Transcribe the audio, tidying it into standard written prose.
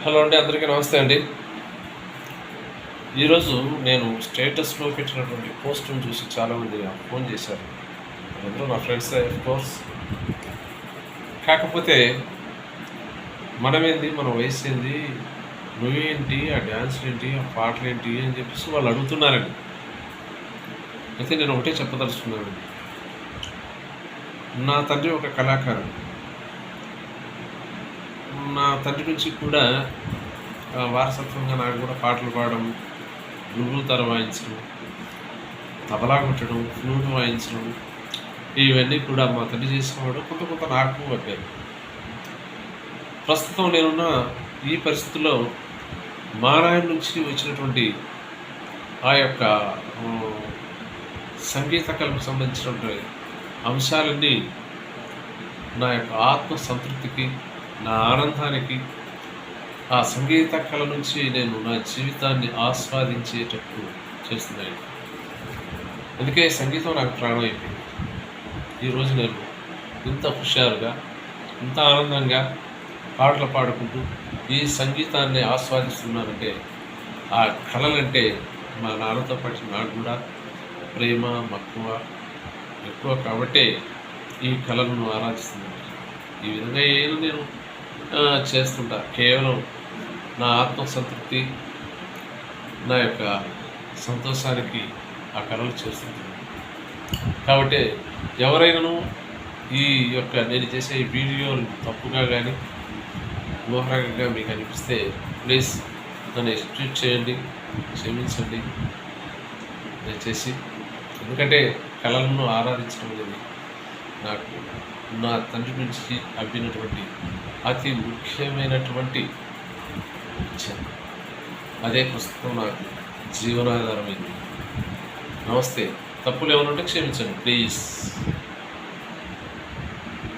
Hello అండి, అందరికీ నమస్తే అండి. ఈరోజు నేను స్టేటస్లో పెట్టినటువంటి పోస్టును చూసి చాలామంది నాకు ఫోన్ చేశారు. అందరూ నా ఫ్రెండ్సే కోర్స్. కాకపోతే మనమేంది, మన వయసు ఏంది, నువ్వేంటి, ఆ డ్యాన్సులు ఏంటి, ఆ పాటలు ఏంటి అని చెప్పేసి వాళ్ళు అడుగుతున్నారండి. అయితే నేను ఒకటే చెప్పదలుచుకున్నాను. నా తండ్రి ఒక కళాకారుడు. నా తండ్రి నుంచి కూడా వారసత్వంగా నాకు కూడా పాటలు పాడడం, గురువుతర వాయించడం, తబలా కొట్టడం, ఫ్లూట్ వాయించడం, ఇవన్నీ కూడా మా తండ్రి చేసేవాడు. కొంత కొంత నాకు అబ్బాయి. ప్రస్తుతం నేనున్న ఈ పరిస్థితుల్లో మా నాయన నుంచి వచ్చినటువంటి ఆ యొక్క సంగీత కళకు సంబంధించినటువంటి అంశాలన్నీ నా యొక్క ఆత్మ సంతృప్తికి, నా ఆనందానికి, ఆ సంగీత కళ నుంచి నేను నా జీవితాన్ని ఆస్వాదించేటట్టు చేస్తున్నాయి. అందుకే సంగీతం నాకు ప్రాణం అయిపోయింది. ఈరోజు నేను ఇంత హుషారుగా, ఇంత ఆనందంగా పాటలు పాడుకుంటూ ఈ సంగీతాన్ని ఆస్వాదిస్తున్నానంటే, ఆ కళలంటే మా నాన్నతో పాటు నాకు కూడా ప్రేమ, మక్కువ ఎక్కువ కాబట్టే ఈ కళలను ఆరాధిస్తున్నాను. ఈ విధంగా ఏదో నేను చేస్తుంటా. కేవలం నా ఆత్మ సంతృప్తి, నా యొక్క సంతోషానికి ఆ కళలు చేస్తుంటాను. కాబట్టి ఎవరైనాను ఈ యొక్క నేను చేసే ఈ వీడియోలు తప్పుగా కానీ ఊహరకంగా మీకు అనిపిస్తే ప్లీజ్ నన్ను ఎక్స్క్యూజ్ చేయండి, క్షమించండి దయచేసి. ఎందుకంటే కళలను ఆరాధించడం అనేది నాకు నా తండ్రి నుంచి అబ్బినటువంటి అతి ముఖ్యమైనటువంటి ఇచ్చాను. అదే ప్రస్తుతం నాకు జీవనాధారమైంది. నమస్తే. తప్పులు ఏమైనా ఉంటే క్షమించండి ప్లీజ్.